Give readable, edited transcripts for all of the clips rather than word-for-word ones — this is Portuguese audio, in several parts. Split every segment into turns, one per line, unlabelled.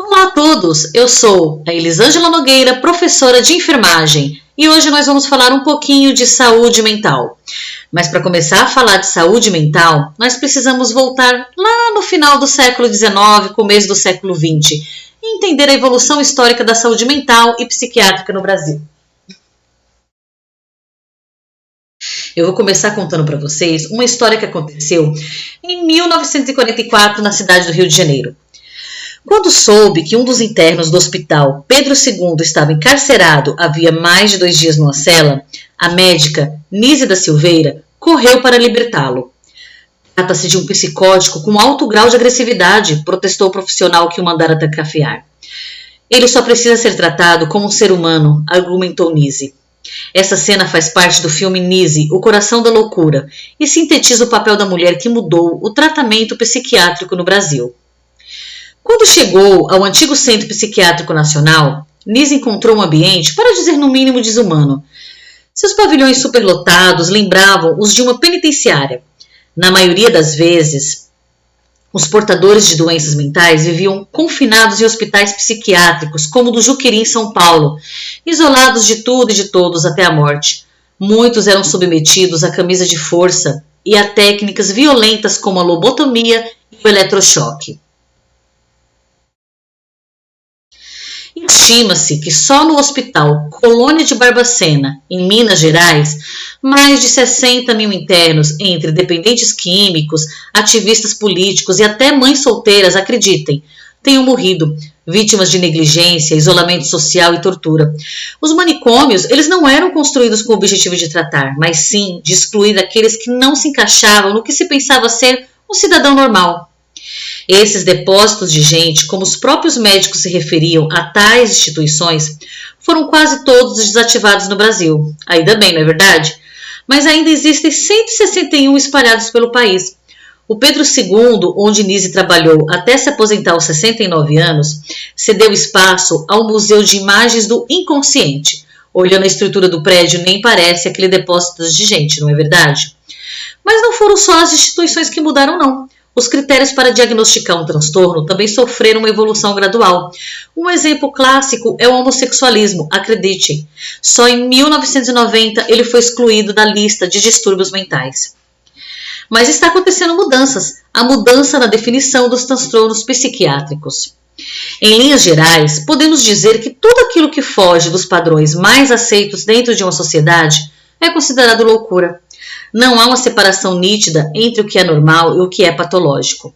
Olá a todos, eu sou a Elisângela Nogueira, professora de enfermagem, e hoje nós vamos falar um pouquinho de saúde mental. Mas para começar a falar de saúde mental, nós precisamos voltar lá no final do século XIX, começo do século XX, e entender a evolução histórica da saúde mental e psiquiátrica no Brasil. Eu vou começar contando para vocês uma história que aconteceu em 1944 na cidade do Rio de Janeiro. Quando soube que um dos internos do hospital, Pedro II, estava encarcerado havia mais de 2 dias numa cela, a médica Nise da Silveira correu para libertá-lo. Trata-se de um psicótico com alto grau de agressividade, protestou o profissional que o mandara trancafiar. Ele só precisa ser tratado como um ser humano, argumentou Nise. Essa cena faz parte do filme Nise, O Coração da Loucura, e sintetiza o papel da mulher que mudou o tratamento psiquiátrico no Brasil. Quando chegou ao antigo Centro Psiquiátrico Nacional, Nise encontrou um ambiente, para dizer no mínimo, desumano. Seus pavilhões superlotados lembravam os de uma penitenciária. Na maioria das vezes, os portadores de doenças mentais viviam confinados em hospitais psiquiátricos, como o do Juqueri, em São Paulo, isolados de tudo e de todos até a morte. Muitos eram submetidos à camisa de força e a técnicas violentas como a lobotomia e o eletrochoque. Estima-se que só no Hospital Colônia de Barbacena, em Minas Gerais, mais de 60 mil internos, entre dependentes químicos, ativistas políticos e até mães solteiras, acreditem, tenham morrido, vítimas de negligência, isolamento social e tortura. Os manicômios, eles não eram construídos com o objetivo de tratar, mas sim de excluir aqueles que não se encaixavam no que se pensava ser um cidadão normal. Esses depósitos de gente, como os próprios médicos se referiam a tais instituições, foram quase todos desativados no Brasil. Ainda bem, não é verdade? Mas ainda existem 161 espalhados pelo país. O Pedro II, onde Nise trabalhou até se aposentar aos 69 anos, cedeu espaço ao Museu de Imagens do Inconsciente. Olhando a estrutura do prédio, nem parece aquele depósito de gente, não é verdade? Mas não foram só as instituições que mudaram, não. Os critérios para diagnosticar um transtorno também sofreram uma evolução gradual. Um exemplo clássico é o homossexualismo, acreditem. Só em 1990 ele foi excluído da lista de distúrbios mentais. Mas está acontecendo mudanças. A mudança na definição dos transtornos psiquiátricos. Em linhas gerais, podemos dizer que tudo aquilo que foge dos padrões mais aceitos dentro de uma sociedade é considerado loucura. Não há uma separação nítida entre o que é normal e o que é patológico.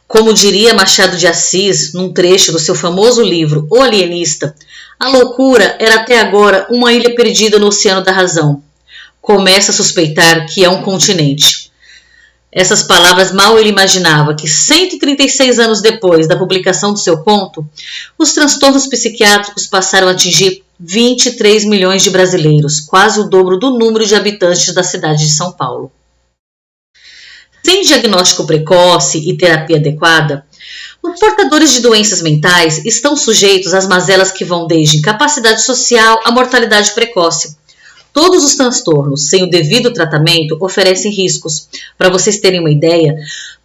Como diria Machado de Assis, num trecho do seu famoso livro O Alienista, a loucura era até agora uma ilha perdida no oceano da razão. Começa a suspeitar que é um continente. Essas palavras mal ele imaginava que 136 anos depois da publicação do seu conto, os transtornos psiquiátricos passaram a atingir 23 milhões de brasileiros, quase o dobro do número de habitantes da cidade de São Paulo. Sem diagnóstico precoce e terapia adequada, os portadores de doenças mentais estão sujeitos às mazelas que vão desde incapacidade social à mortalidade precoce. Todos os transtornos, sem o devido tratamento, oferecem riscos. Para vocês terem uma ideia,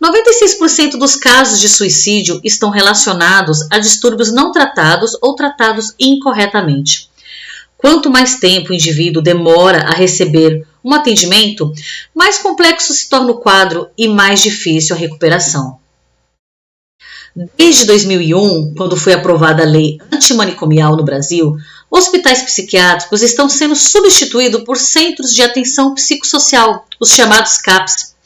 96% dos casos de suicídio estão relacionados a distúrbios não tratados ou tratados incorretamente. Quanto mais tempo o indivíduo demora a receber um atendimento, mais complexo se torna o quadro e mais difícil a recuperação. Desde 2001, quando foi aprovada a lei antimanicomial no Brasil, hospitais psiquiátricos estão sendo substituídos por centros de atenção psicossocial, os chamados CAPs.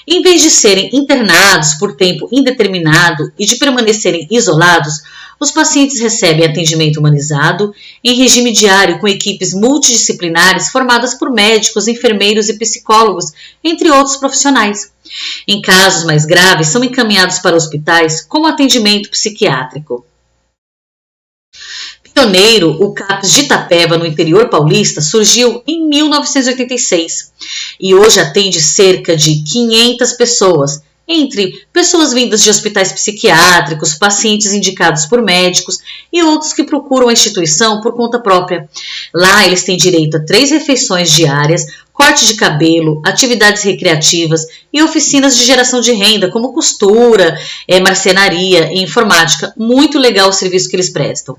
Em vez de serem internados por tempo indeterminado e de permanecerem isolados, os pacientes recebem atendimento humanizado em regime diário com equipes multidisciplinares formadas por médicos, enfermeiros e psicólogos, entre outros profissionais. Em casos mais graves, são encaminhados para hospitais com atendimento psiquiátrico. Pioneiro, o CAPS de Itapeva, no interior paulista, surgiu em 1986 e hoje atende cerca de 500 pessoas, entre pessoas vindas de hospitais psiquiátricos, pacientes indicados por médicos e outros que procuram a instituição por conta própria. Lá eles têm direito a 3 refeições diárias, corte de cabelo, atividades recreativas e oficinas de geração de renda, como costura, marcenaria e informática. Muito legal o serviço que eles prestam.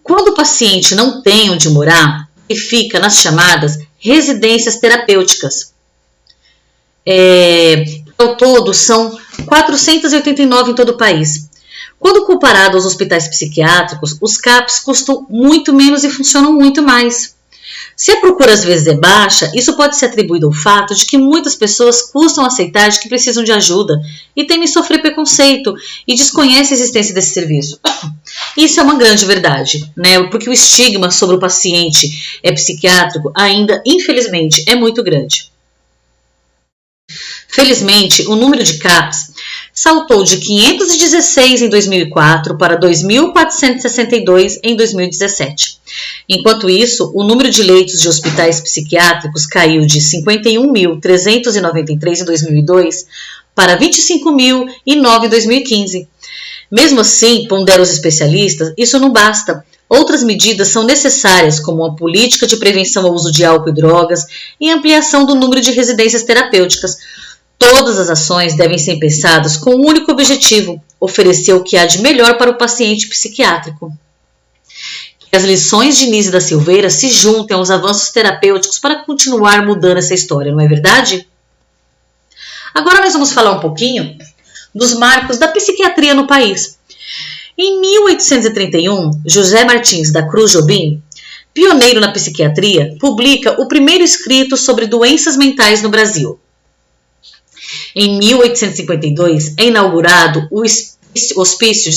Quando o paciente não tem onde morar, ele fica nas chamadas residências terapêuticas. Ao todo, são 489 em todo o país. Quando comparado aos hospitais psiquiátricos, os CAPs custam muito menos e funcionam muito mais. Se a procura às vezes é baixa, isso pode ser atribuído ao fato de que muitas pessoas custam aceitar de que precisam de ajuda e temem sofrer preconceito e desconhecem a existência desse serviço. Isso é uma grande verdade, né? Porque o estigma sobre o paciente psiquiátrico ainda, infelizmente, é muito grande. Felizmente, o número de CAPs saltou de 516 em 2004 para 2.462 em 2017. Enquanto isso, o número de leitos de hospitais psiquiátricos caiu de 51.393 em 2002 para 25.009 em 2015. Mesmo assim, ponderam os especialistas, isso não basta. Outras medidas são necessárias, como a política de prevenção ao uso de álcool e drogas e ampliação do número de residências terapêuticas. Todas as ações devem ser pensadas com um único objetivo: oferecer o que há de melhor para o paciente psiquiátrico. Que as lições de Nise da Silveira se juntem aos avanços terapêuticos para continuar mudando essa história, não é verdade? Agora nós vamos falar um pouquinho dos marcos da psiquiatria no país. Em 1831, José Martins da Cruz Jobim, pioneiro na psiquiatria, publica o primeiro escrito sobre doenças mentais no Brasil. Em 1852, é inaugurado o hospício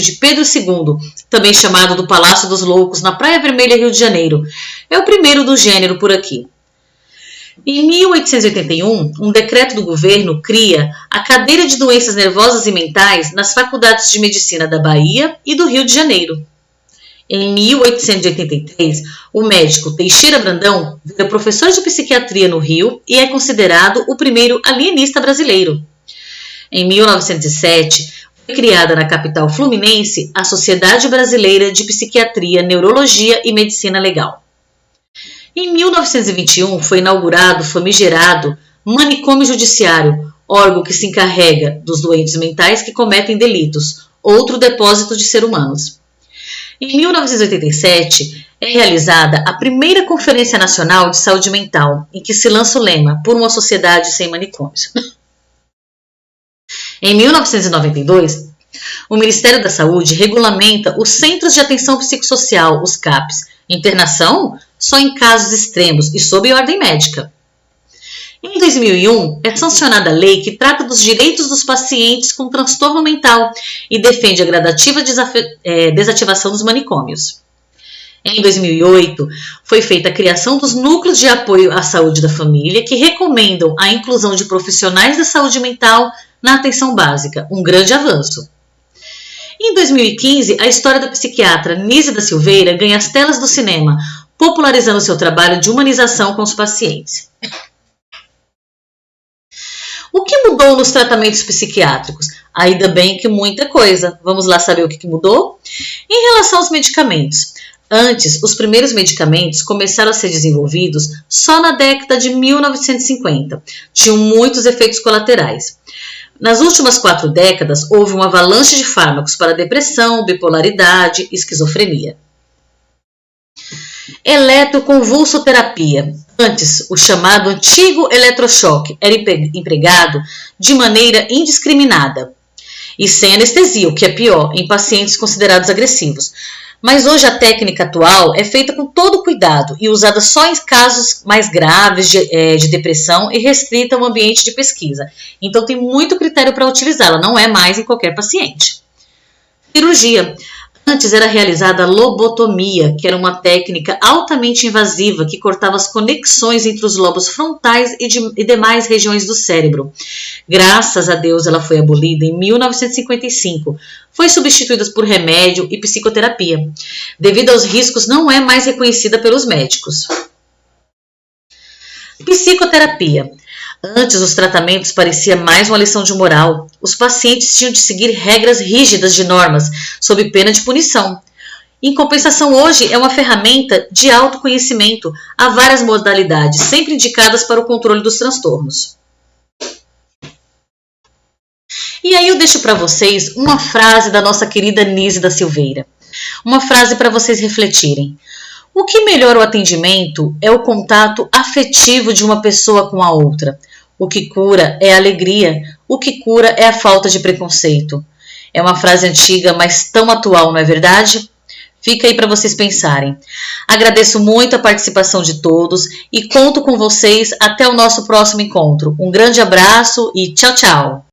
de Pedro II, também chamado do Palácio dos Loucos, na Praia Vermelha, Rio de Janeiro. É o primeiro do gênero por aqui. Em 1881, um decreto do governo cria a cadeira de doenças nervosas e mentais nas faculdades de medicina da Bahia e do Rio de Janeiro. Em 1883, o médico Teixeira Brandão vira professor de psiquiatria no Rio e é considerado o primeiro alienista brasileiro. Em 1907, foi criada na capital fluminense a Sociedade Brasileira de Psiquiatria, Neurologia e Medicina Legal. Em 1921, foi inaugurado o famigerado Manicômio Judiciário, órgão que se encarrega dos doentes mentais que cometem delitos, outro depósito de seres humanos. Em 1987, é realizada a primeira Conferência Nacional de Saúde Mental, em que se lança o lema "Por uma sociedade sem manicômios". Em 1992, o Ministério da Saúde regulamenta os Centros de Atenção Psicossocial, os CAPs, internação só em casos extremos e sob ordem médica. Em 2001, é sancionada a lei que trata dos direitos dos pacientes com transtorno mental e defende a gradativa desativação dos manicômios. Em 2008, foi feita a criação dos núcleos de apoio à saúde da família, que recomendam a inclusão de profissionais da saúde mental na atenção básica, um grande avanço. Em 2015, a história da psiquiatra Nise da Silveira ganha as telas do cinema, popularizando seu trabalho de humanização com os pacientes. O que mudou nos tratamentos psiquiátricos? Ainda bem que muita coisa. Vamos lá saber o que mudou? Em relação aos medicamentos. Antes, os primeiros medicamentos começaram a ser desenvolvidos só na década de 1950. Tinham muitos efeitos colaterais. Nas últimas 4 décadas, houve uma avalanche de fármacos para depressão, bipolaridade e esquizofrenia. Eletroconvulsoterapia. Antes, o chamado antigo eletrochoque era empregado de maneira indiscriminada e sem anestesia, o que é pior, em pacientes considerados agressivos. Mas hoje a técnica atual é feita com todo cuidado e usada só em casos mais graves de depressão e restrita ao ambiente de pesquisa. Então tem muito critério para utilizá-la, não é mais em qualquer paciente. Cirurgia. Antes era realizada a lobotomia, que era uma técnica altamente invasiva que cortava as conexões entre os lobos frontais e demais regiões do cérebro. Graças a Deus ela foi abolida em 1955. Foi substituída por remédio e psicoterapia. Devido aos riscos, não é mais reconhecida pelos médicos. Psicoterapia. Antes, os tratamentos pareciam mais uma lição de moral. Os pacientes tinham de seguir regras rígidas de normas, sob pena de punição. Em compensação, hoje é uma ferramenta de autoconhecimento. Há várias modalidades, sempre indicadas para o controle dos transtornos. E aí eu deixo para vocês uma frase da nossa querida Nise da Silveira. Uma frase para vocês refletirem. O que melhora o atendimento é o contato afetivo de uma pessoa com a outra. O que cura é a alegria, o que cura é a falta de preconceito. É uma frase antiga, mas tão atual, não é verdade? Fica aí para vocês pensarem. Agradeço muito a participação de todos e conto com vocês até o nosso próximo encontro. Um grande abraço e tchau, tchau!